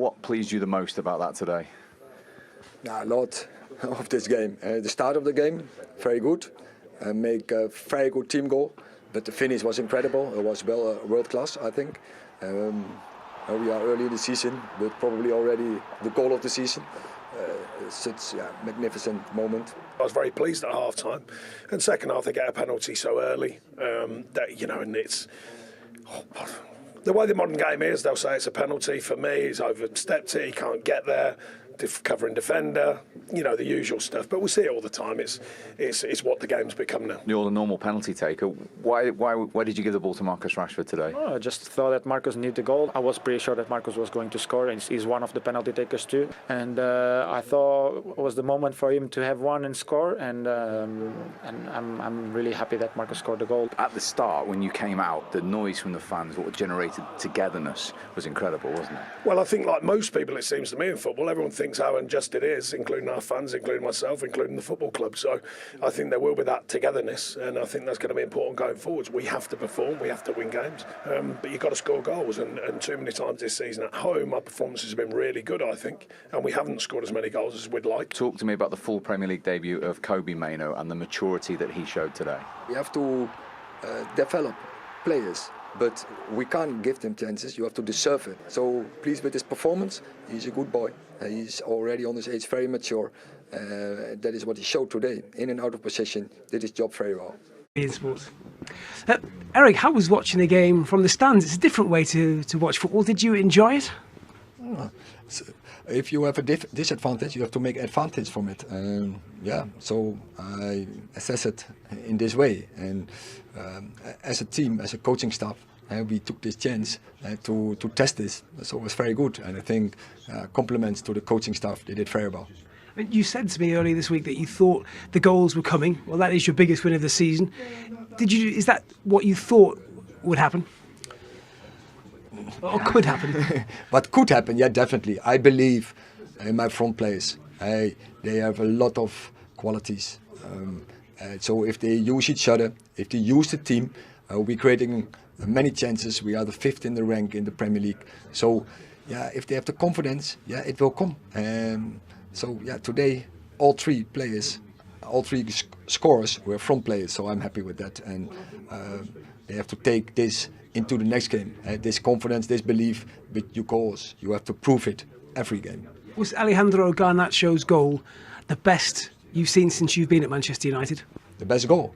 What pleased you the most about that today? A lot of this game. The start of the game, very good. Make a very good team goal, but the finish was incredible. It was world class, I think. We are early in the season, but probably already the goal of the season. Such a magnificent moment. I was very pleased at half time, and second half they get a penalty so early that and it's the way the modern game is. They'll say it's a penalty. For me, he's overstepped it. He can't get there. Covering defender, the usual stuff. But we see it all the time. It's what the game's become now. You're the normal penalty taker. Why did you give the ball to Marcus Rashford today? I just thought that Marcus needed the goal. I was pretty sure that Marcus was going to score, and he's one of the penalty takers too. And I thought it was the moment for him to have one and score. And I'm really happy that Marcus scored the goal. At the start, when you came out, the noise from the fans, what generated togetherness, was incredible, wasn't it? Well, I think like most people, it seems to me in football, everyone thinks how unjust it is, including our fans, including myself, including the football club. So I think there will be that togetherness, and I think that's going to be important going forwards. We have to perform, we have to win games, but you've got to score goals, and too many times this season at home our performances have been really good, I think, and we haven't scored as many goals as we'd like. Talk to me about the full Premier League debut of Kobbie Mainoo and the maturity that he showed today. We have to develop players, but we can't give them chances. You have to deserve it. So pleased with his performance. He's a good boy. He's already on his age, very mature. That is what he showed today. In and out of possession, did his job very well. In sports. Erik, how was watching the game from the stands? It's a different way to watch football. Did you enjoy it? So if you have a disadvantage, you have to make advantage from it. So I assess it in this way. And as a team, as a coaching staff, we took this chance to test this. So it was very good. And I think compliments to the coaching staff, they did very well. You said to me earlier this week that you thought the goals were coming. Well, that is your biggest win of the season. Is that what you thought would happen? Or could happen? What could happen, yeah, definitely. I believe in my front players. They have a lot of qualities. So if they use each other, if they use the team, we're creating many chances. We are the 5th in the rank in the Premier League. So, yeah, if they have the confidence, yeah, it will come. Today, all three players, all three scorers were front players. So I'm happy with that. And they have to take this into the next game. This confidence, this belief with your goals. You have to prove it every game. Was Alejandro Garnacho's goal the best you've seen since you've been at Manchester United? The best goal?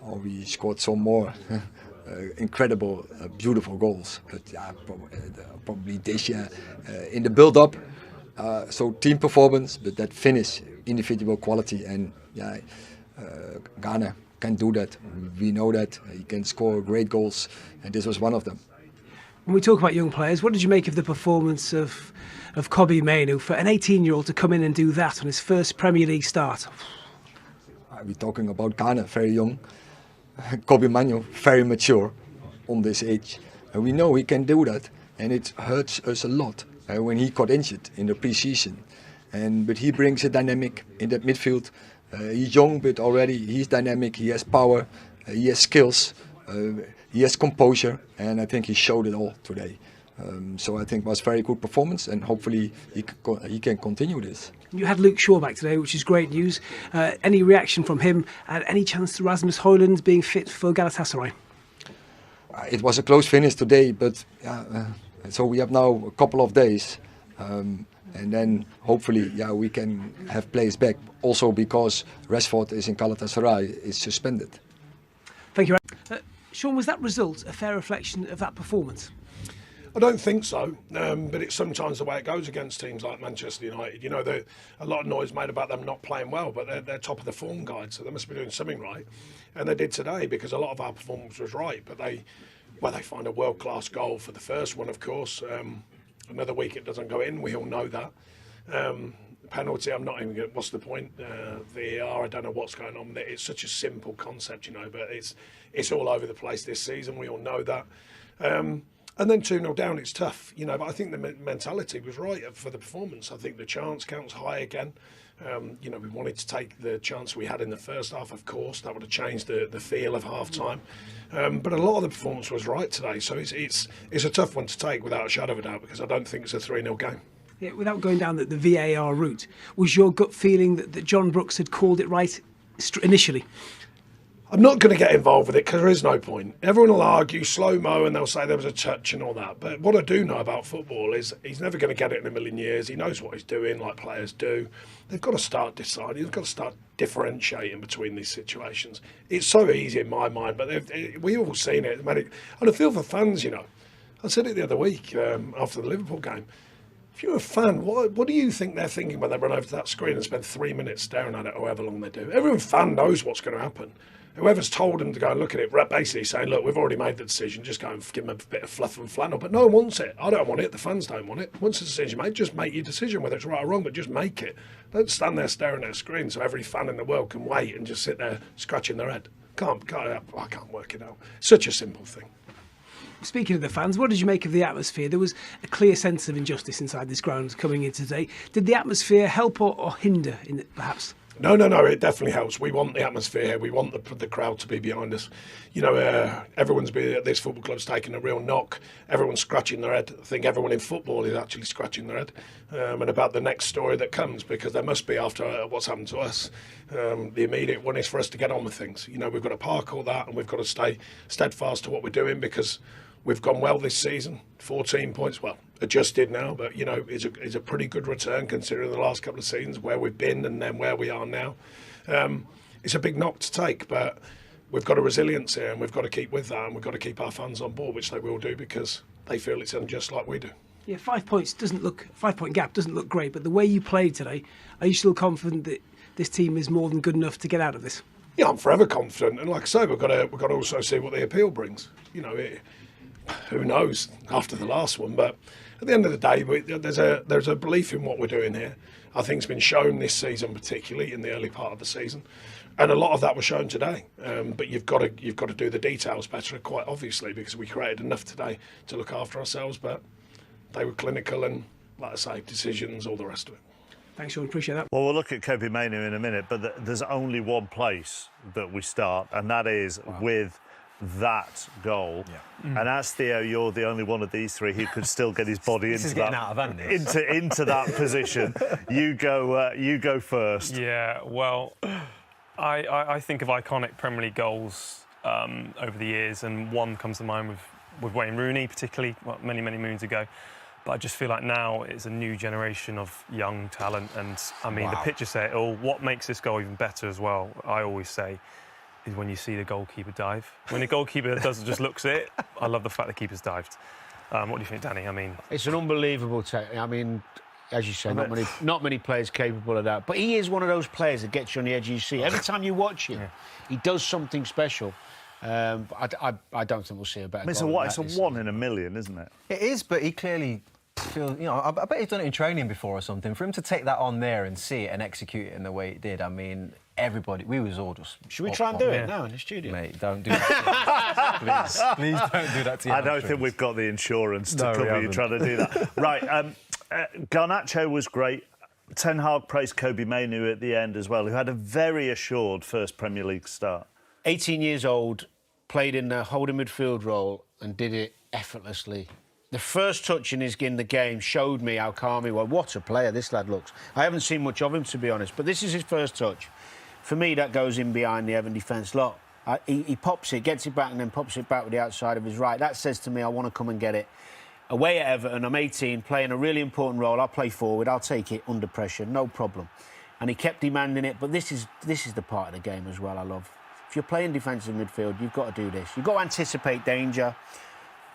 We scored some more incredible, beautiful goals. But yeah, probably this year in the build-up. So team performance, but that finish, individual quality, and Ghana can do that. We know that he can score great goals, and this was one of them. When we talk about young players, what did you make of the performance of Kobbie Mainoo for an 18-year-old to come in and do that on his first Premier League start? We're talking about Ghana, very young. Kobbie Mainoo, very mature on this age. And we know he can do that, and it hurts us a lot when he got injured in the pre-season. But he brings a dynamic in that midfield. He's young, but already he's dynamic. He has power, he has skills, he has composure, and I think he showed it all today. So I think it was a very good performance, and hopefully he can continue this. You had Luke Shaw back today, which is great news. Any reaction from him, and any chance to Rasmus Højlund being fit for Galatasaray? It was a close finish today, but so we have now a couple of days. And then hopefully, we can have players back. Also because Rashford is in Galatasaray, is suspended. Thank you. Sean, was that result a fair reflection of that performance? I don't think so, but it's sometimes the way it goes against teams like Manchester United. A lot of noise made about them not playing well, but they're top of the form guide, so they must be doing something right. And they did today, because a lot of our performance was right, but they find a world-class goal for the first one, of course. Another week it doesn't go in, we all know that. Penalty, I'm not even what's the point? VAR, I don't know what's going on there. It's such a simple concept, but it's all over the place this season, we all know that. And then 2-0 down, it's tough, but I think the mentality was right for the performance. I think the chance counts high again. We wanted to take the chance we had in the first half, of course. That would have changed the feel of half-time. But a lot of the performance was right today, so it's a tough one to take without a shadow of a doubt, because I don't think it's a 3-0 game. Yeah, without going down the VAR route, was your gut feeling that John Brooks had called it right initially? I'm not going to get involved with it because there is no point. Everyone will argue slow-mo and they'll say there was a touch and all that. But what I do know about football is he's never going to get it in a million years. He knows what he's doing, like players do. They've got to start deciding. They've got to start differentiating between these situations. It's so easy in my mind, but we've all seen it. And I feel for fans, you know. I said it the other week after the Liverpool game. If you're a fan, what do you think they're thinking when they run over to that screen and spend 3 minutes staring at it, or however long they do? Every fan knows what's going to happen. Whoever's told them to go and look at it, basically saying, look, we've already made the decision, just go and give them a bit of fluff and flannel. But no one wants it. I don't want it. The fans don't want it. Once the decision made, just make your decision, whether it's right or wrong, but just make it. Don't stand there staring at a screen so every fan in the world can wait and just sit there scratching their head. I can't work it out. Such a simple thing. Speaking of the fans, what did you make of the atmosphere? There was a clear sense of injustice inside this ground coming in today. Did the atmosphere help or hinder in it, perhaps? No, it definitely helps. We want the atmosphere here. We want the crowd to be behind us. You know, everyone's been at this football club's taking a real knock. Everyone's scratching their head. I think everyone in football is actually scratching their head and about the next story that comes, because there must be, after what's happened to us, the immediate one is for us to get on with things. You know, we've got to park all that and we've got to stay steadfast to what we're doing, because we've gone well this season. 14 points, well, adjusted now, but, you know, is a pretty good return considering the last couple of seasons, where we've been and then where we are now. It's a big knock to take, but we've got a resilience here and we've got to keep with that, and we've got to keep our fans on board, which they will do, because they feel it's unjust like we do. Yeah, 5 point gap doesn't look great, but the way you played today, are you still confident that this team is more than good enough to get out of this? Yeah, I'm forever confident, and like I say, we've got to also see what the appeal brings. You know, who knows after the last one, but at the end of the day, there's a belief in what we're doing here. I think it's been shown this season, particularly in the early part of the season, and a lot of that was shown today. But you've got to do the details better, quite obviously, because we created enough today to look after ourselves, but they were clinical and, like I say, decisions, all the rest of it. Thanks, Sean. Appreciate that. Well, we'll look at Kobe Mainoo in a minute, but there's only one place that we start, and that is with that goal. Yeah. And as Theo, you're the only one of these three who could still get his body into that position. You go first. Yeah, well, I think of iconic Premier League goals over the years, and one comes to mind with Wayne Rooney, particularly many moons ago. But I just feel like now it's a new generation of young talent, and I mean the picture say it all. What makes this goal even better as well, I always say, is when you see the goalkeeper dive. When the goalkeeper just looks at it, I love the fact the keeper's dived. What do you think, Danny? I mean, it's an unbelievable technique. I mean, as you say, not many players capable of that. But he is one of those players that gets you on the edge of your seat. Every time you watch him, he does something special. I don't think we'll see a better goal. It's a 1 in a million, isn't it? It is, but he clearly feels, you know, I bet he's done it in training before or something. For him to take that on there and see it and execute it in the way it did, I mean, everybody, we was all just... Should we try and do it now in the studio? Mate, don't do that. Please don't do that to your I don't think we've got the insurance to cover you trying to do that. Right, Garnacho was great. Ten Hag praised Kobe Mainoo at the end as well, who had a very assured first Premier League start. 18 years old, played in the holding midfield role and did it effortlessly. The first touch in the game showed me how calm he was. What a player this lad looks. I haven't seen much of him, to be honest, but this is his first touch. For me, that goes in behind the Everton defence. Look, he pops it, gets it back and then pops it back with the outside of his right. That says to me, I want to come and get it. Away at Everton, I'm 18, playing a really important role. I'll play forward, I'll take it under pressure, no problem. And he kept demanding it, but this is the part of the game as well I love. If you're playing defensive midfield, you've got to do this. You've got to anticipate danger.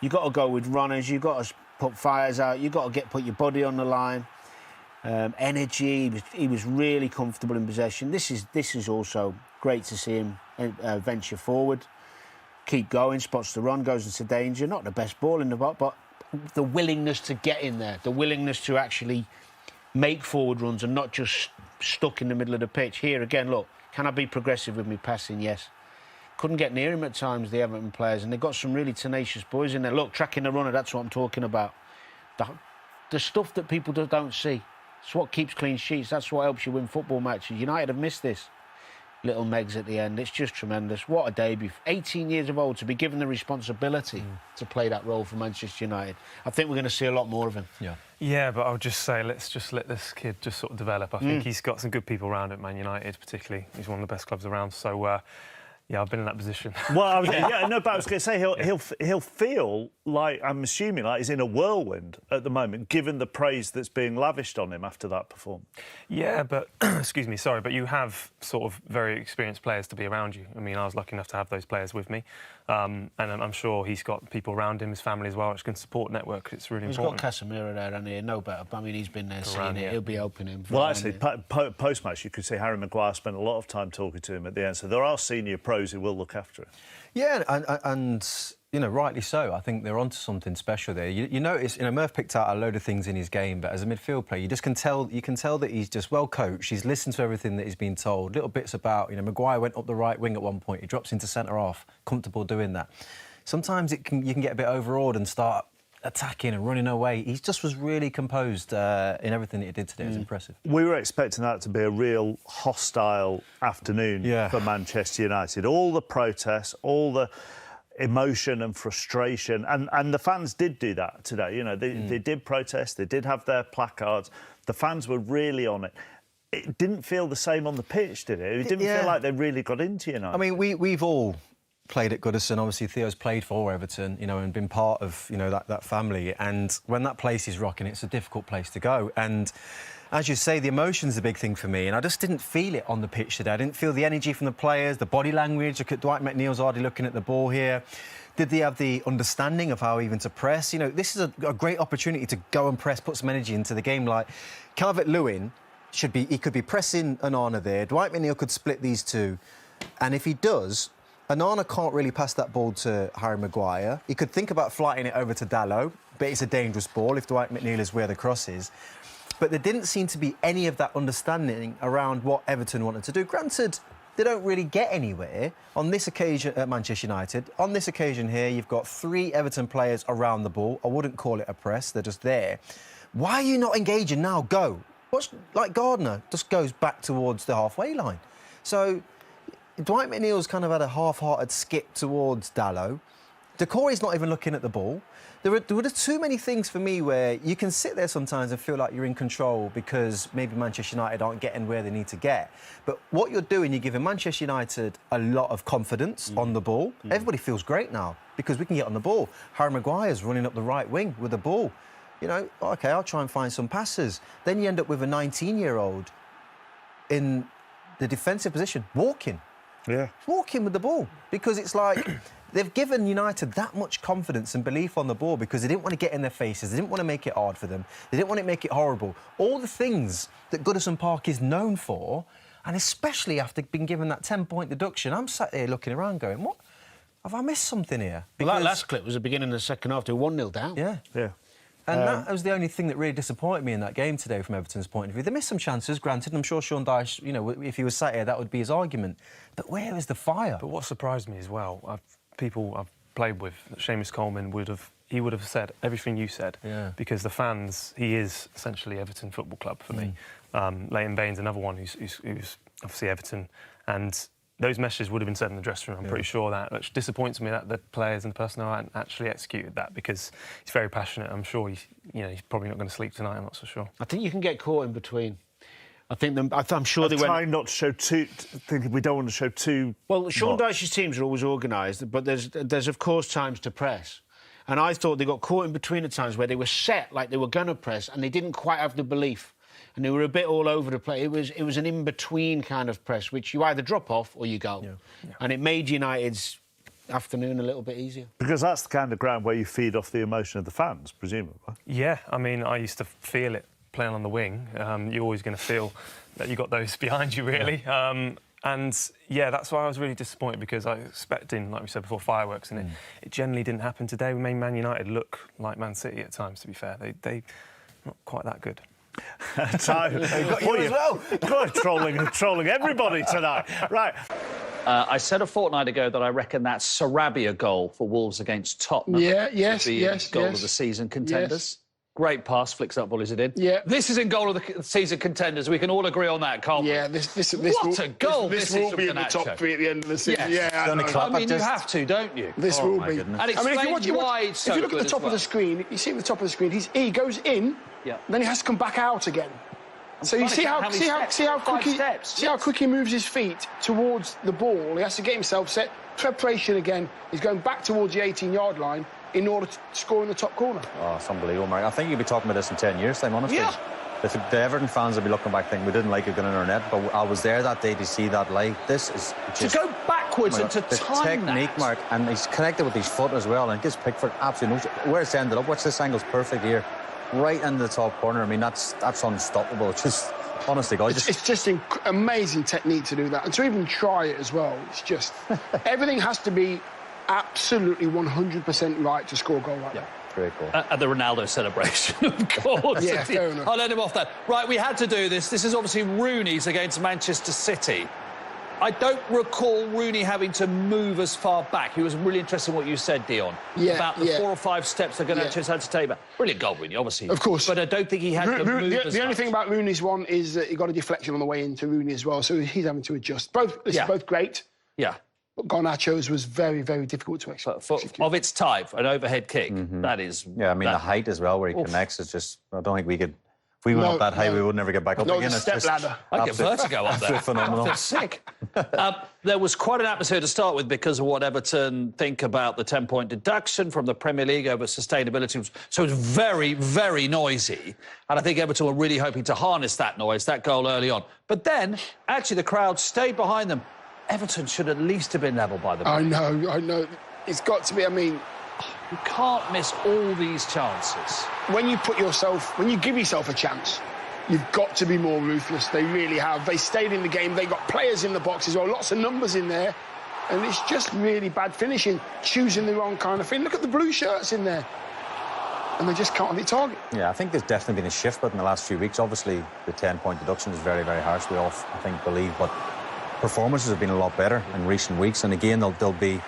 You've got to go with runners. You've got to put fires out. You've got to put your body on the line. Energy. He was really comfortable in possession. This is also great to see him venture forward, keep going, spots the run, goes into danger. Not the best ball in the box, but the willingness to get in there, the willingness to actually make forward runs and not just stuck in the middle of the pitch. Here again, look, can I be progressive with me passing? Yes. Couldn't get near him at times, the Everton players, and they've got some really tenacious boys in there. Look, tracking the runner, that's what I'm talking about. The stuff that people don't see. It's what keeps clean sheets. That's what helps you win football matches. United have missed this. Little Megs at the end. It's just tremendous. What a debut. 18 years of old, to be given the responsibility to play that role for Manchester United. I think we're going to see a lot more of him. Yeah. Yeah, but I'll just say, let's just let this kid just sort of develop. I think he's got some good people around at Man United, particularly. He's one of the best clubs around. So, yeah, I've been in that position. Well, but I was going to say he'll feel like, I'm assuming, like he's in a whirlwind at the moment, given the praise that's being lavished on him after that performance. Yeah, but excuse me, sorry, but you have sort of very experienced players to be around you. I mean, I was lucky enough to have those players with me, and I'm sure he's got people around him, his family as well, which can support network. It's really important. He's got Casemiro there, and he no better. I mean, he's been there, seeing it. He'll be opening. Well, actually, post-match, you could see Harry Maguire spent a lot of time talking to him at the end. So there are senior pros who will look after him. Yeah, and you know, rightly so. I think they're onto something special there. You notice, you know, Murph picked out a load of things in his game, but as a midfield player, you can tell that he's just well coached. He's listened to everything that he's been told. Little bits about, you know, Maguire went up the right wing at one point. He drops into centre half, comfortable doing that. Sometimes you can get a bit overawed and start attacking and running away. He just was really composed in everything that he did today. It was impressive. We were expecting that to be a real hostile afternoon for Manchester United. All the protests, all the emotion and frustration, and the fans did do that today. You know, they did protest, they did have their placards. The fans were really on it. It didn't feel the same on the pitch, did it? It didn't feel like they really got into United. I mean, we've all played at Goodison. Obviously, Theo's played for Everton, you know, and been part of, you know, that family. And when that place is rocking, it's a difficult place to go. And as you say, the emotion's a big thing for me, and I just didn't feel it on the pitch today. I didn't feel the energy from the players, the body language. Look at Dwight McNeil's already looking at the ball here. Did they have the understanding of how even to press? You know, this is a great opportunity to go and press, put some energy into the game. Like, Calvert-Lewin he could be pressing Onana there. Dwight McNeil could split these two, and if he does, Onana can't really pass that ball to Harry Maguire. He could think about flighting it over to Dalot, but it's a dangerous ball if Dwight McNeil is where the cross is. But there didn't seem to be any of that understanding around what Everton wanted to do. Granted, they don't really get anywhere on this occasion at Manchester United. On this occasion here, you've got 3 Everton players around the ball. I wouldn't call it a press, they're just there. Why are you not engaging now? Go. Like Gardner just goes back towards the halfway line. So Dwight McNeil's kind of had a half-hearted skip towards Dalot. Decore's not even looking at the ball. There were too many things for me where you can sit there sometimes and feel like you're in control because maybe Manchester United aren't getting where they need to get. But what you're doing, you're giving Manchester United a lot of confidence on the ball. Everybody feels great now because we can get on the ball. Harry Maguire's running up the right wing with the ball. You know, OK, I'll try and find some passes. Then you end up with a 19-year-old in the defensive position, walking with the ball, because it's like they've given United that much confidence and belief on the ball because they didn't want to get in their faces, they didn't want to make it hard for them, they didn't want to make it horrible. All the things that Goodison Park is known for, and especially after being given that 10-point deduction, I'm sat there looking around going, what? Have I missed something here? Because well, that last clip was the beginning of the second half, they were 1-0 down. Yeah. And that was the only thing that really disappointed me in that game today from Everton's point of view. They missed some chances, granted, and I'm sure Sean Dyche, you know, if he was sat here, that would be his argument. But where is the fire? But what surprised me as well, people I've played with, Seamus Coleman would have said everything you said, because the fans, he is essentially Everton Football Club for me. Leighton Baines, another one who's obviously Everton, and those messages would have been said in the dressing room. I'm pretty sure that, which disappoints me that the players and the personnel hadn't actually executed that, because he's very passionate. I'm sure he's probably not going to sleep tonight. I'm not so sure. I think you can get caught in between. I'm sure they went. Trying not to show too. Thinking we don't want to show too. Well, Sean Dyche's teams are always organised, but there's of course times to press. And I thought they got caught in between at times where they were set like they were going to press, and they didn't quite have the belief. And they were a bit all over the place. It was an in-between kind of press, which you either drop off or you go. Yeah. And it made United's afternoon a little bit easier. Because that's the kind of ground where you feed off the emotion of the fans, presumably. Yeah, I mean, I used to feel it playing on the wing. You're always going to feel that you got those behind you, really. Yeah. And, yeah, that's why I was really disappointed, because I was expecting, like we said before, fireworks, and it generally didn't happen today. We made Man United look like Man City at times, to be fair. They not quite that good. Time. Got you as well. God, trolling everybody tonight. Right. I said a fortnight ago that I reckon that Sarabia goal for Wolves against Tottenham yes, goal of the season contenders. Yes. Great pass, flicks up volley, is it in? Yeah. This is in goal of the season contenders. We can all agree on that, can't we? Yeah, this what a goal this will be in the top 3 at the end of the season. Yes. Yeah, I mean, you have to, don't you? This will be. And explain why it's so if you look at good the top of the screen, you see at the top of the screen, he goes in then he has to come back out again. So you see how quick he moves his feet towards the ball. He has to get himself set. Preparation again. He's going back towards the 18-yard line in order to score in the top corner. Oh, it's unbelievable, Mark. I think you'll be talking about this in 10 years' time, honestly. Yeah. The Everton fans will be looking back thinking we didn't like it going in our net, but I was there that day to see that live. This is just... To go backwards and to the time technique, that. Mark, and he's connected with his foot as well, and gives Pickford absolutely no... Where it's ended up, watch this angle's perfect here. Right into the top corner. I mean, that's unstoppable. It's just... Honestly, guys, it's just amazing technique to do that, and to even try it as well. It's just everything has to be absolutely 100% right to score a goal like that. Great goal. At the Ronaldo celebration, of course. Yeah, fair enough. I'll let him off that. Right, we had to do this. This is obviously Rooney's against Manchester City. I don't recall Rooney having to move as far back. He was really interested in what you said, Dion, about the 4 or 5 steps they're going to had to take back. Brilliant goal, Rooney, obviously. Of course. But I don't think he had to move as The only much. thing about Rooney's one is that he got a deflection on the way into Rooney as well, so he's having to adjust. Both great. Yeah. But Garnacho's was very, very difficult to execute. Of its type, an overhead kick, that is... Yeah, I mean, the height as well, where he connects, is just... I don't think we could... If we went up that high, we would never get back up again. The step ladder. I get vertigo up there. Phenomenal. I feel sick. There was quite an atmosphere to start with because of what Everton think about the 10-point deduction from the Premier League over sustainability. So it was very, very noisy. And I think Everton were really hoping to harness that noise, that goal early on. But then, actually, the crowd stayed behind them. Everton should at least have been levelled by the break. I know. It's got to be, I mean... You can't miss all these chances. When you give yourself a chance, you've got to be more ruthless. They really have. They stayed in the game. They got players in the box as well, lots of numbers in there. And it's just really bad finishing, choosing the wrong kind of thing. Look at the blue shirts in there. And they just can't hit target. Yeah, I think there's definitely been a shift, but in the last few weeks, obviously, the 10-point deduction is very, very harsh. We all, I think, believe. But performances have been a lot better in recent weeks. And again, they'll be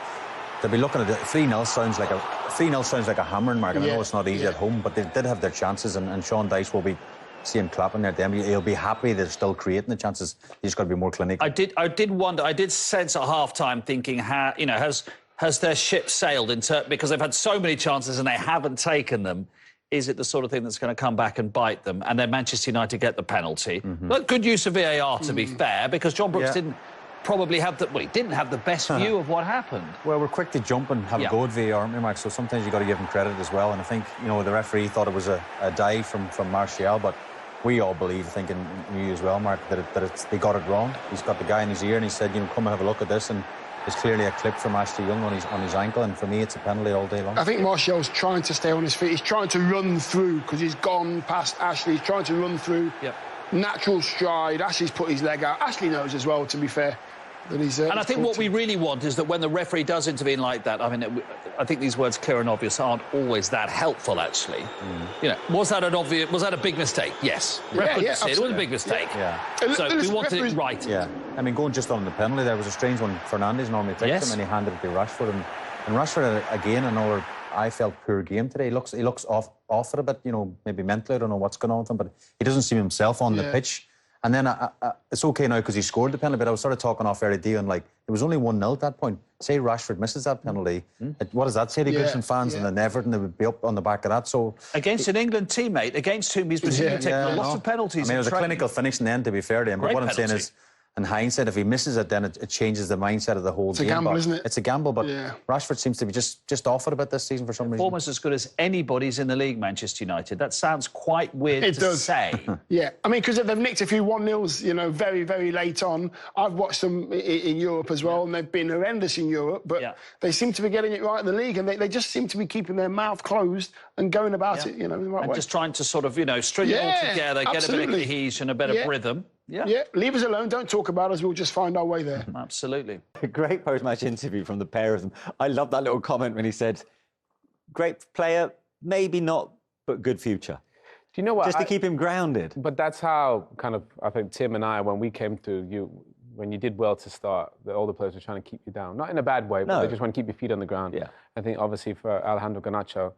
looking at it. 3-0 sounds like a hammering, Mark. And I know it's not easy at home, but they did have their chances, and Sean Dyche will be... See him clapping there at them. He'll be happy they're still creating the chances. He's just got to be more clinical. I did wonder. I did sense at half-time thinking, has their ship sailed because they've had so many chances and they haven't taken them. Is it the sort of thing that's going to come back and bite them? And then Manchester United get the penalty. But good use of VAR, to be fair, because John Brooks didn't have the best view of what happened. Well, we're quick to jump and have a go at VAR, aren't we, Mark? So sometimes you've got to give him credit as well. And I think, the referee thought it was a dive from Martial, but we all believe, I think, in you as well, Mark, that they got it wrong. He's got the guy in his ear and he said, come and have a look at this. And there's clearly a clip from Ashley Young on his ankle, and for me, it's a penalty all day long. I think Martial's trying to stay on his feet. He's trying to run through because he's gone past Ashley. He's trying to run through. Natural stride. Ashley's put his leg out. Ashley knows as well, to be fair. And I think what we really want is that when the referee does intervene like that, I mean, I think these words clear and obvious aren't always that helpful, actually. Was that a big mistake? Yes. It was a big mistake. So we wanted it right. Yeah. I mean, going just on the penalty, there was a strange one. Fernandes normally takes him, and he handed it to Rashford. And Rashford, again, I felt poor game today. He looks off it a bit, maybe mentally. I don't know what's going on with him, but he doesn't see himself on the pitch. And then it's OK now because he scored the penalty, but I was sort of talking off earlier, Dion, like, it was only 1-0 at that point. Say Rashford misses that penalty, what does that say to Goodison fans? And then Everton, they would be up on the back of that. So against an England teammate, against whom he's been taking a lot of penalties. I mean, it was a clinical finish in the end, to be fair to him. But what I'm saying is, in hindsight, if he misses it, then it changes the mindset of the whole game. It's a gamble, isn't it? It's a gamble, but Rashford seems to be just off it a bit this season for some reason. Almost as good as anybody's in the league, Manchester United. That sounds quite weird to say. Yeah, I mean, because they've nicked a few 1-0s, very, very late on. I've watched them in Europe as well, and they've been horrendous in Europe, but they seem to be getting it right in the league, and they just seem to be keeping their mouth closed and going about it, in the right way. Just trying to sort of, string it all together, get a bit of cohesion, a bit of rhythm. Yeah, leave us alone. Don't talk about us. We'll just find our way there. Absolutely. A great post-match interview from the pair of them. I love that little comment when he said, great player, maybe not, but good future. Do you know what? Just to keep him grounded. But that's how I think Tim and I, when we came to you, when you did well to start, all the players were trying to keep you down. Not in a bad way, but they just want to keep your feet on the ground. Yeah. I think, obviously, for Alejandro Garnacho,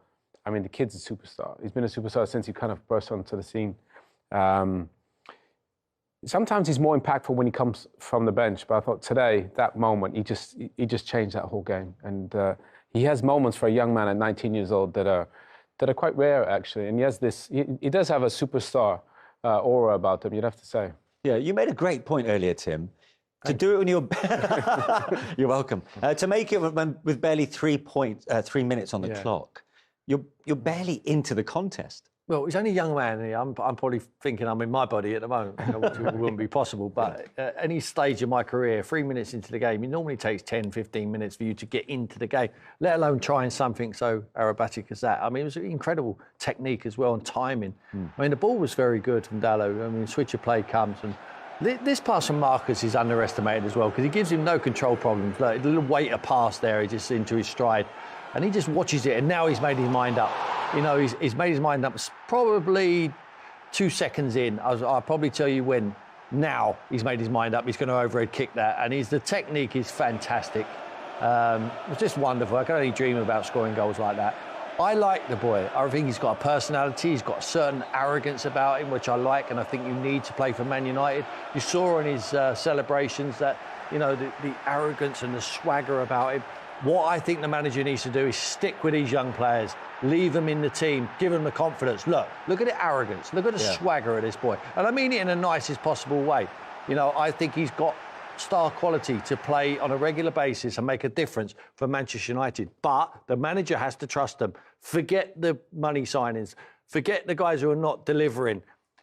I mean, the kid's a superstar. He's been a superstar since he kind of burst onto the scene. Sometimes he's more impactful when he comes from the bench, but I thought today, that moment, he just changed that whole game. And he has moments for a young man at 19 years old that are that are quite rare, actually. And he has this, he does have a superstar aura about him, you'd have to say. Yeah, you made a great point earlier, Tim. To do it when you're... You're welcome. To make it with barely 3 minutes on the clock, you're barely into the contest. Well, he's only a young man. I'm probably thinking I'm in my body at the moment, which wouldn't be possible. But at any stage of my career, 3 minutes into the game, it normally takes 10, 15 minutes for you to get into the game, let alone trying something so aerobatic as that. I mean, it was incredible technique as well and timing. I mean, the ball was very good from Dalot. I mean, switch of play comes. And this pass from Marcus is underestimated as well because he gives him no control problems. Like, a little weight of pass there, he just into his stride. And he just watches it, and now he's made his mind up. You know, he's made his mind up probably 2 seconds in. I'll probably tell you when. Now he's made his mind up. He's going to overhead kick that. And the technique is fantastic. It's just wonderful. I can only dream about scoring goals like that. I like the boy. I think he's got a personality. He's got a certain arrogance about him, which I like. And I think you need to play for Man United. You saw in his celebrations that, you know, the arrogance and the swagger about him. What I think the manager needs to do is stick with these young players, leave them in the team, give them the confidence. Look at the arrogance, look at the swagger of this boy. And I mean it in the nicest possible way. You know, I think he's got star quality to play on a regular basis and make a difference for Manchester United. But the manager has to trust them. Forget the money signings. Forget the guys who are not delivering.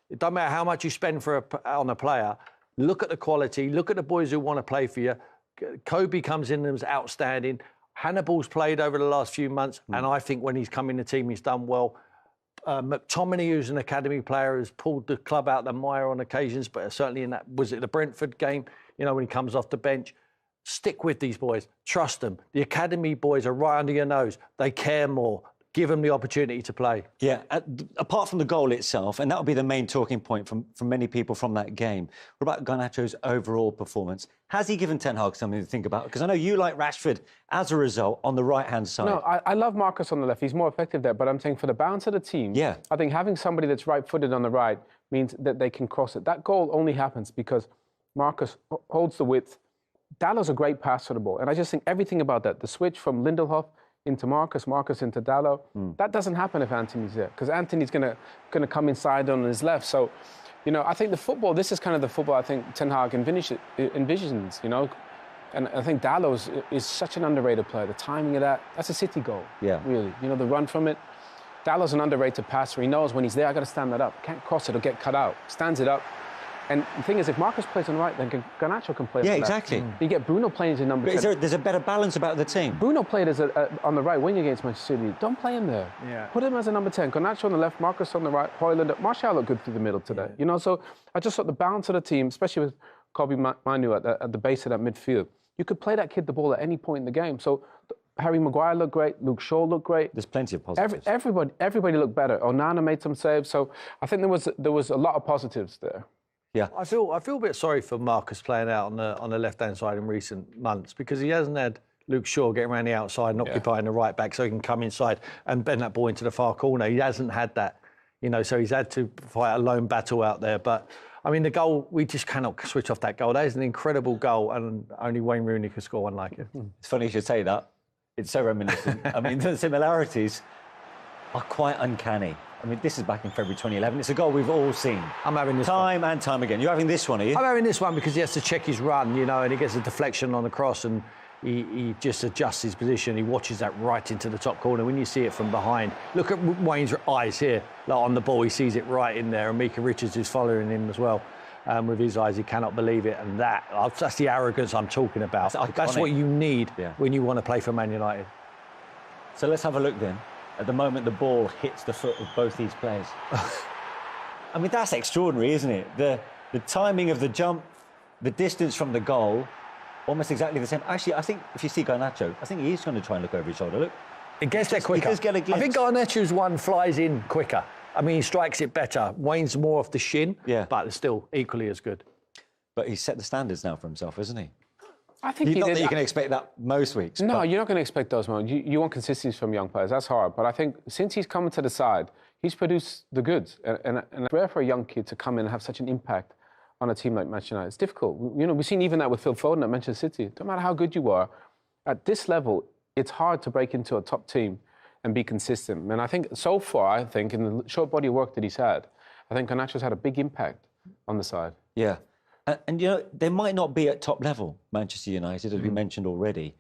It doesn't matter how much you spend on a player. Look at the quality, look at the boys who want to play for you. Kobe comes in and is outstanding. Hannibal's played over the last few months, and I think when he's come in the team, he's done well. McTominay, who's an academy player, has pulled the club out the mire on occasions, but certainly in that, was it the Brentford game, you know, when he comes off the bench. Stick with these boys. Trust them. The academy boys are right under your nose. They care more. Give them the opportunity to play. Yeah, apart from the goal itself, and that would be the main talking point from many people from that game, what about Garnacho's overall performance? Has he given Ten Hag something to think about? Because I know you like Rashford as a result on the right-hand side. No, I love Marcus on the left. He's more effective there. But I'm saying for the balance of the team, I think having somebody that's right-footed on the right means that they can cross it. That goal only happens because Marcus holds the width. Dalot's a great pass for the ball. And I just think everything about that, the switch from Lindelof into Marcus into Dalot, that doesn't happen if Anthony's there, because Anthony's going to come inside on his left. So, you know, I think the football, this is kind of the football I think Ten Hag envisions, you know. And I think Dalot is such an underrated player. The timing of that's a City goal, really. You know, the run from it. Dalot's an underrated passer. He knows when he's there, I got to stand that up. Can't cross it or get cut out. Stands it up. And the thing is, if Marcus plays on the right, then Garnacho can play on the left. Exactly. You get Bruno playing as a number 10. There's a better balance about the team. Bruno played as on the right wing against Manchester City. Don't play him there. Put him as a number 10. Garnacho on the left, Marcus on the right, Højlund. Martial looked good through the middle today. You know, so I just thought the balance of the team, especially with Kobe Manu at the base of that midfield, you could play that kid the ball at any point in the game. So Harry Maguire looked great. Luke Shaw looked great. There's plenty of positives. Everybody looked better. Onana made some saves. So I think there was a lot of positives there. Yeah, I feel a bit sorry for Marcus playing out on the left-hand side in recent months because he hasn't had Luke Shaw getting around the outside and occupying the right back so he can come inside and bend that ball into the far corner. He hasn't had that, you know, so he's had to fight a lone battle out there. But I mean, the goal, we just cannot switch off that goal. That is an incredible goal, and only Wayne Rooney could score one like it. It's funny you should say that. It's so reminiscent. I mean, the similarities are quite uncanny. I mean, this is back in February 2011. It's a goal we've all seen. I'm having this time and time again. You're having this one, are you? I'm having this one because he has to check his run, you know, and he gets a deflection on the cross and he just adjusts his position. He watches that right into the top corner. When you see it from behind, look at Wayne's eyes here, like on the ball. He sees it right in there, and Mika Richards is following him as well. With his eyes, he cannot believe it, and that's the arrogance I'm talking about. That's what you need when you want to play for Man United. So let's have a look then. At the moment, the ball hits the foot of both these players. I mean, that's extraordinary, isn't it? The timing of the jump, the distance from the goal, almost exactly the same. Actually, I think if you see Garnacho, I think he's going to try and look over his shoulder. Look, it gets there quicker. He does get a glimpse. I think Garnacho's one flies in quicker. I mean, he strikes it better. Wayne's more off the shin, but it's still equally as good. But he's set the standards now for himself, isn't he? I think not that you can expect that most weeks. No, you're not going to expect those moments. You want consistency from young players. That's hard. But I think since he's come to the side, he's produced the goods. And it's rare for a young kid to come in and have such an impact on a team like Manchester United. It's difficult. You know, we've seen even that with Phil Foden at Manchester City. No matter how good you are, at this level, it's hard to break into a top team and be consistent. And I think so far, in the short body of work that he's had, I think Garnacho's had a big impact on the side. Yeah. And you know, they might not be at top level, Manchester United, as we mentioned already,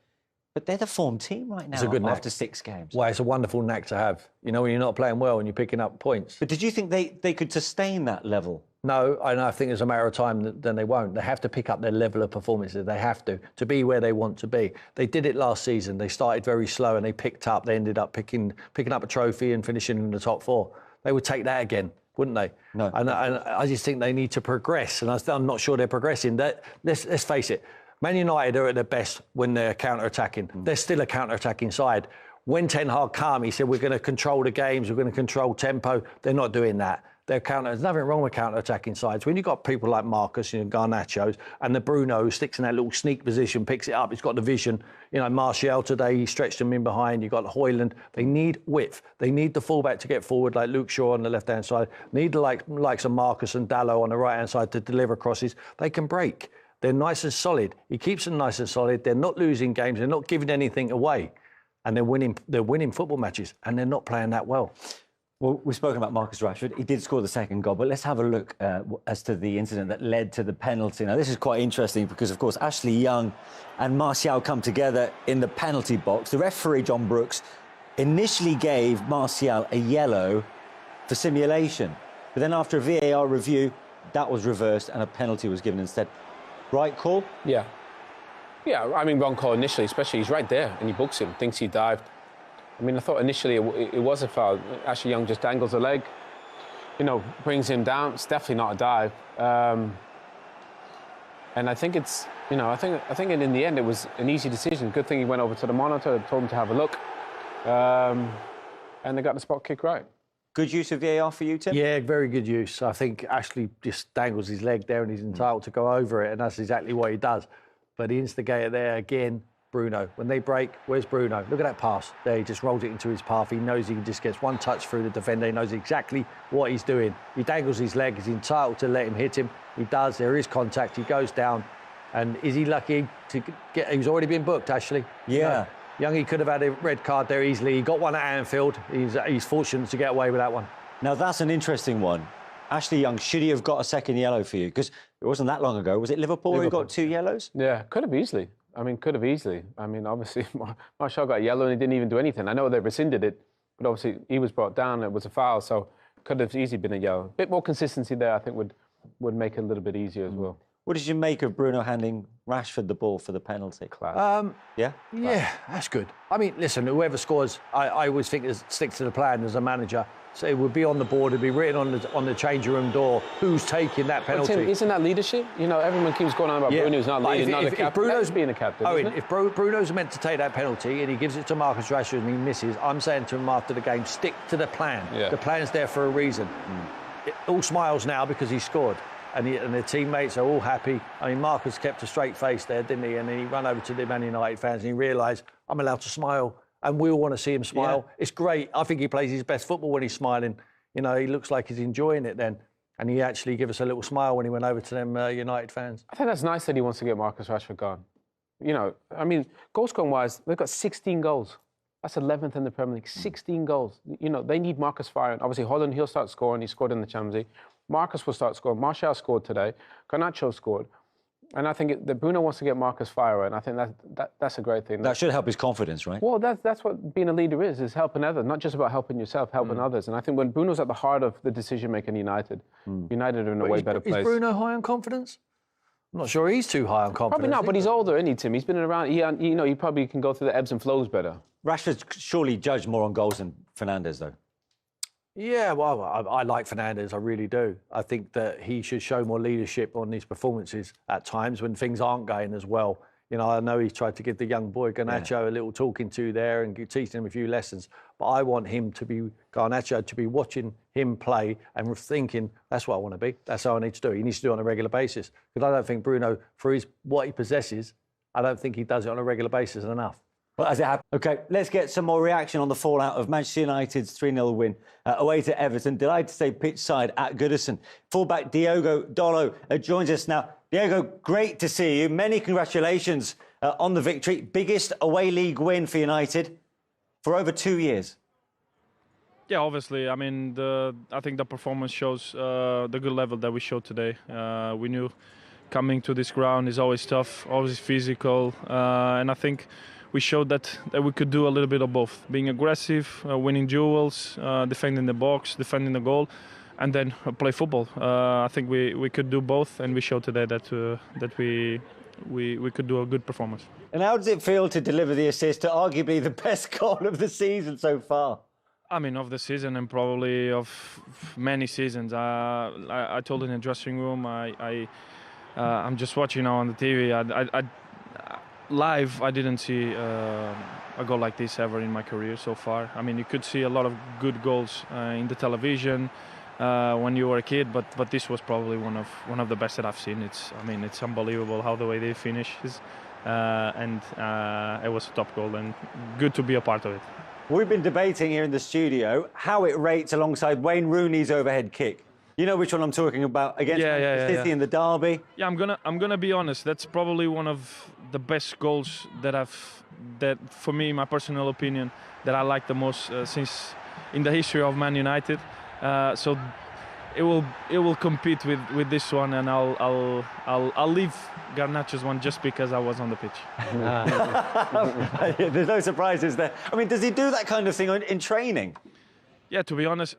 but they're the form team right now It's a good after knack. 6 games. Well, it's a wonderful knack to have. You know, when you're not playing well and you're picking up points. But did you think they could sustain that level? No, and I think it's a matter of time then they won't. They have to pick up their level of performances. They have to be where they want to be. They did it last season. They started very slow and they picked up. They ended up picking up a trophy and finishing in the top 4. They would take that again, wouldn't they? No. And I just think they need to progress. And I'm not sure they're progressing. Let's face it. Man United are at their best when they're counter-attacking. They're still a counter-attacking side. When Ten Hag came, he said, we're going to control the games, we're going to control tempo. They're not doing that. There's nothing wrong with counter-attacking sides. When you've got people like Marcus, Garnacho's, and the Bruno who sticks in that little sneak position, picks it up, he's got the vision. Martial today, he stretched them in behind. You've got Højlund. They need width. They need the fullback to get forward, like Luke Shaw on the left-hand side. Need the likes of Marcus and Dalot on the right-hand side to deliver crosses. They can break. They're nice and solid. He keeps them nice and solid. They're not losing games. They're not giving anything away. And they're winning football matches, and they're not playing that well. Well, we've spoken about Marcus Rashford. He did score the second goal, but let's have a look as to the incident that led to the penalty. Now, this is quite interesting because, of course, Ashley Young and Martial come together in the penalty box. The referee, John Brooks, initially gave Martial a yellow for simulation. But then after a VAR review, that was reversed and a penalty was given instead. Right call? Yeah. Yeah, I mean, wrong call initially, especially he's right there and he books him, thinks he dived. I mean, I thought initially it was a foul. Ashley Young just dangles a leg, brings him down. It's definitely not a dive. And I think it's, I think in the end it was an easy decision. Good thing he went over to the monitor, told him to have a look. And they got the spot kick right. Good use of VAR for you, Tim? Yeah, very good use. I think Ashley just dangles his leg there and he's entitled to go over it, and that's exactly what he does. But the instigator there again, Bruno. When they break, where's Bruno? Look at that pass. There, he just rolls it into his path. He knows he just gets one touch through the defender. He knows exactly what he's doing. He dangles his leg. He's entitled to let him hit him. He does. There is contact. He goes down. And is he lucky to get... He's already been booked, actually. Yeah. Youngie could have had a red card there easily. He got one at Anfield. He's fortunate to get away with that one. Now, that's an interesting one. Ashley Young, should he have got a second yellow for you? Because it wasn't that long ago. Was it Liverpool who got 2 yellows? Yeah, could have easily. Obviously, Martial got a yellow and he didn't even do anything. I know they rescinded it, but obviously he was brought down. It was a foul, so could have easily been a yellow. A bit more consistency there, I think, would make it a little bit easier as well. What did you make of Bruno handing Rashford the ball for the penalty? Yeah, that's good. I mean, listen, whoever scores, I always think stick to the plan as a manager. So it would be on the board, it'd be written on the changing room door who's taking that penalty. Tim, isn't that leadership? Everyone keeps going on about Bruno's not leading, not the captain. Bruno's being a captain. If Bruno's meant to take that penalty and he gives it to Marcus Rashford and he misses, I'm saying to him after the game, stick to the plan. Yeah. The plan's there for a reason. All smiles now because he scored. And the teammates are all happy. I mean, Marcus kept a straight face there, didn't he? And then he ran over to the Man United fans and he realised, I'm allowed to smile. And we all want to see him smile. Yeah. It's great. I think he plays his best football when he's smiling. He looks like he's enjoying it then. And he actually gave us a little smile when he went over to them United fans. I think that's nice that he wants to get Marcus Rashford gone. Goal scoring wise, they've got 16 goals. That's 11th in the Premier League. 16 goals. They need Marcus firing. Obviously, Højlund, he'll start scoring. He scored in the Champions League. Marcus will start scoring. Martial scored today. Garnacho scored. And I think that Bruno wants to get Marcus firing, and I think that's a great thing. That should help his confidence, right? Well, that's what being a leader is helping others, not just about helping yourself, helping others. And I think when Bruno's at the heart of the decision-making United, United are in a way better place. Is Bruno high on confidence? I'm not sure he's too high on confidence. Probably not, but he's older, isn't he, Tim? He's been around. He probably can go through the ebbs and flows better. Rashford's surely judged more on goals than Fernandes, though. Yeah, well, I like Fernandes, I really do. I think that he should show more leadership on his performances at times when things aren't going as well. I know he tried to give the young boy Garnacho a little talking to there and teaching him a few lessons, but I want Garnacho to be watching him play and thinking, that's what I want to be. That's how I need to do it. He needs to do it on a regular basis. Because I don't think Bruno, for what he possesses, I don't think he does it on a regular basis enough. Well, as it happened. OK, let's get some more reaction on the fallout of Manchester United's 3-0 win away to Everton. Delighted to stay pitch side at Goodison. Fullback Diogo Dalot joins us now. Diogo, great to see you. Many congratulations on the victory. Biggest away league win for United for over 2 years. Yeah, obviously. I mean, I think the performance shows the good level that we showed today. We knew coming to this ground is always tough, always physical, and I think we showed that we could do a little bit of both: being aggressive, winning duels, defending the box, defending the goal, and then play football. I think we could do both, and we showed today that we could do a good performance. And how does it feel to deliver the assist to arguably the best goal of the season so far? I mean, of the season and probably of many seasons. I told in the dressing room. I'm just watching now on the TV. Live, I didn't see a goal like this ever in my career so far. I mean, you could see a lot of good goals in the television when you were a kid, but this was probably one of the best that I've seen. It's unbelievable how the way they finish is, and it was a top goal and good to be a part of it. We've been debating here in the studio how it rates alongside Wayne Rooney's overhead kick. You know which one I'm talking about, against Manchester City in the derby. Yeah, I'm gonna be honest. That's probably one of the best goals that for me, my personal opinion, that I like the most since in the history of Man United. So it will compete with this one, and I'll leave Garnacho's one just because I was on the pitch. There's no surprises there. I mean, does he do that kind of thing in training? Yeah, to be honest,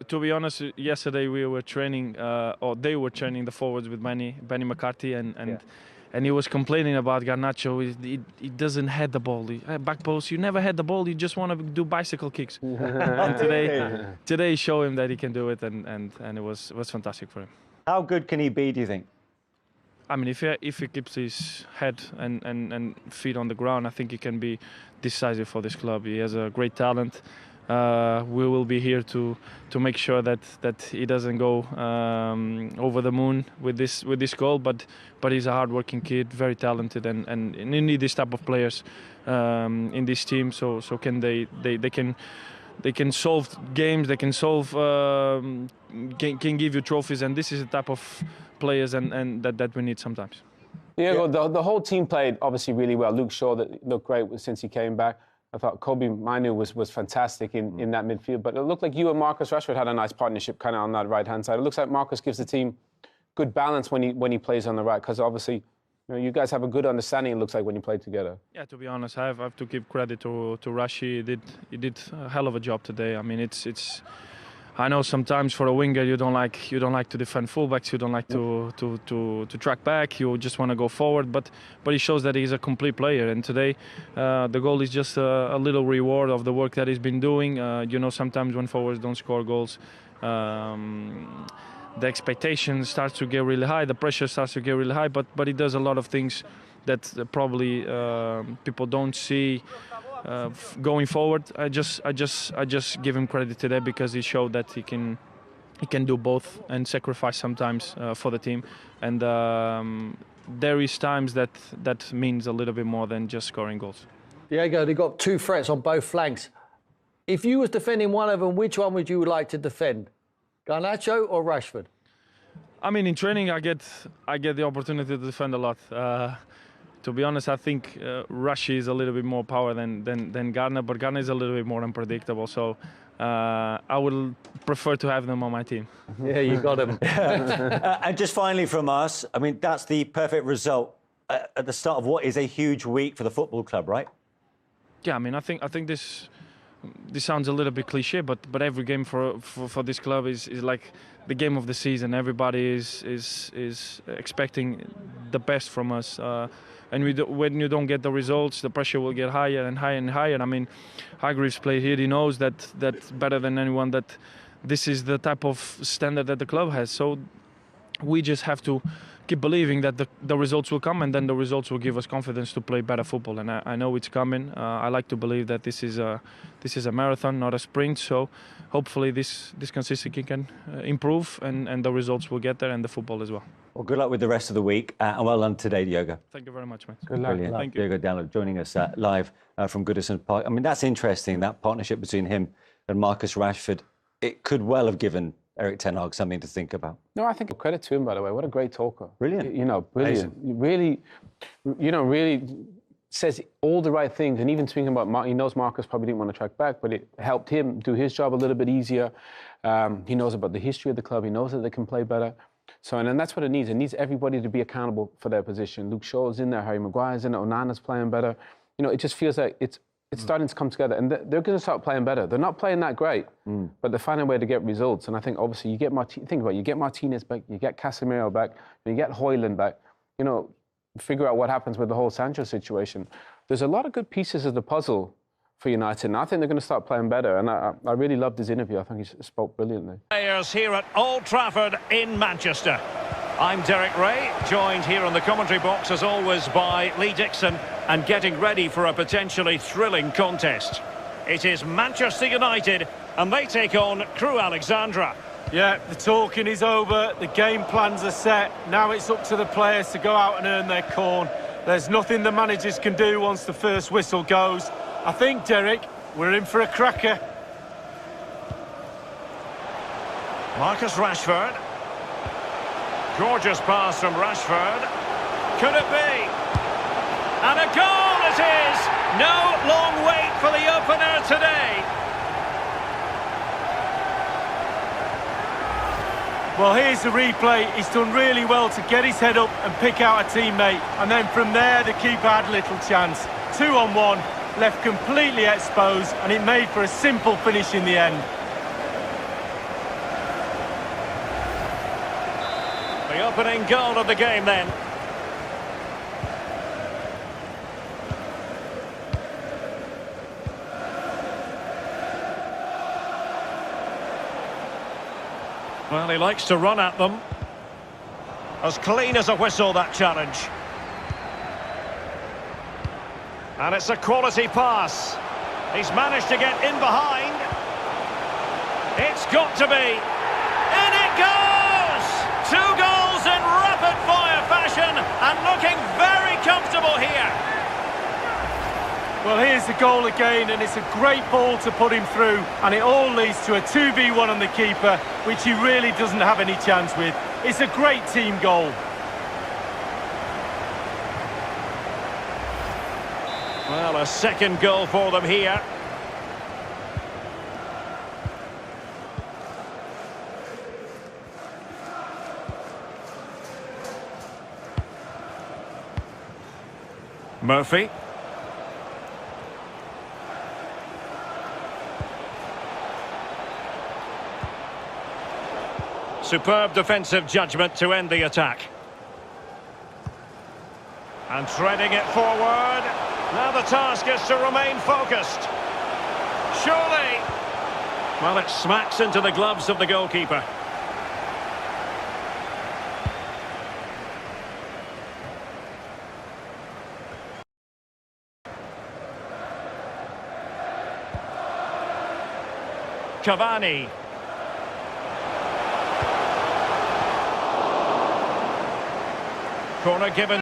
yesterday we were training, or they were training the forwards with Benny McCarthy, and he was complaining about Garnacho. He doesn't head the ball. Back post, you never head the ball. You just want to do bicycle kicks. And today he showed him that he can do it, and it was fantastic for him. How good can he be, do you think? I mean, if he keeps his head and feet on the ground, I think he can be decisive for this club. He has a great talent. We will be here to make sure that he doesn't go over the moon with this goal. But he's a hard-working kid, very talented, and you need this type of players in this team. So can they can solve games, they can solve can give you trophies, and this is the type of players and that we need sometimes. Yeah, well, the whole team played obviously really well. Luke Shaw that looked great since he came back. I thought Kobe Manu was fantastic in that midfield, but it looked like you and Marcus Rashford had a nice partnership kind of on that right-hand side. It looks like Marcus gives the team good balance when he plays on the right, because obviously you guys have a good understanding, it looks like, when you play together. Yeah, to be honest, I have to give credit to Rashi. He did a hell of a job today. I mean, it's I know sometimes for a winger you don't like to defend fullbacks, you don't like to track back, you just want to go forward. But he shows that he's a complete player, and today the goal is just a little reward of the work that he's been doing. Sometimes when forwards don't score goals, the expectation starts to get really high, the pressure starts to get really high. But he does a lot of things that probably people don't see. Going forward, I just give him credit today because he showed that he can do both and sacrifice sometimes for the team. And there is times that means a little bit more than just scoring goals. Diego, they got two threats on both flanks. If you was defending one of them, which one would you like to defend, Garnacho or Rashford? I mean, in training, I get the opportunity to defend a lot. To be honest, I think Rashi is a little bit more power than Garner, but Garner is a little bit more unpredictable. So I would prefer to have them on my team. Yeah, you got him. And just finally from us, I mean, that's the perfect result at the start of what is a huge week for the football club, right? Yeah, I mean, I think this sounds a little bit cliche, but every game for this club is like the game of the season. Everybody is expecting the best from us. And when you don't get the results, the pressure will get higher and higher and higher. I mean, Hargreaves played here. He knows that better than anyone that this is the type of standard that the club has. So we just have to keep believing that the results will come, and then the results will give us confidence to play better football. And I know it's coming. I like to believe that this is a marathon, not a sprint. So hopefully this consistency can improve, and the results will get there, and the football as well. Well, good luck with the rest of the week, and well done today, Diego. Thank you very much, mate. Good luck. Brilliant. Thank you. Diego Dallo joining us live from Goodison Park. I mean, that's interesting, that partnership between him and Marcus Rashford. It could well have given Erik ten Hag something to think about. No, I think credit to him, by the way. What a great talker. Brilliant. Brilliant. Really, really says all the right things. And even speaking about, he knows Marcus probably didn't want to track back, but it helped him do his job a little bit easier. He knows about the history of the club. He knows that they can play better. So, and that's what it needs. It needs everybody to be accountable for their position. Luke Shaw's in there, Harry Maguire's in there, Onana's playing better. You know, it just feels like it's starting to come together, and they're going to start playing better. They're not playing that great, but they're finding a way to get results. And I think obviously you get you get Martinez back, you get Casemiro back, you get Højlund back. You know, figure out what happens with the whole Sancho situation. There's a lot of good pieces of the puzzle for United, and I think they're going to start playing better. And I really loved his interview. I think he spoke brilliantly. Players here at Old Trafford in Manchester. I'm Derek Ray, joined here in the commentary box as always by Lee Dixon, and getting ready for a potentially thrilling contest. It is Manchester United, and they take on Crewe Alexandra. Yeah, the talking is over, the game plans are set. Now it's up to the players to go out and earn their corn. There's nothing the managers can do once the first whistle goes. I think, Derek, we're in for a cracker. Marcus Rashford. Gorgeous pass from Rashford. Could it be? And a goal it is! No long wait for the opener today. Well, here's the replay. He's done really well to get his head up and pick out a teammate. And then from there, the keeper had little chance. 2-on-1, left completely exposed, and it made for a simple finish in the end. The opening goal of the game then. Well, he likes to run at them. As clean as a whistle, that challenge. And it's a quality pass. He's managed to get in behind. It's got to be. In it goes! 2 goals in rapid-fire fashion, and looking very comfortable here. Well, here's the goal again, and it's a great ball to put him through, and it all leads to a 2v1 on the keeper, which he really doesn't have any chance with. It's a great team goal. Well, a second goal for them here. Murphy. Superb defensive judgment to end the attack. And threading it forward. Now the task is to remain focused. Surely. Well, it smacks into the gloves of the goalkeeper. Cavani. Corner given.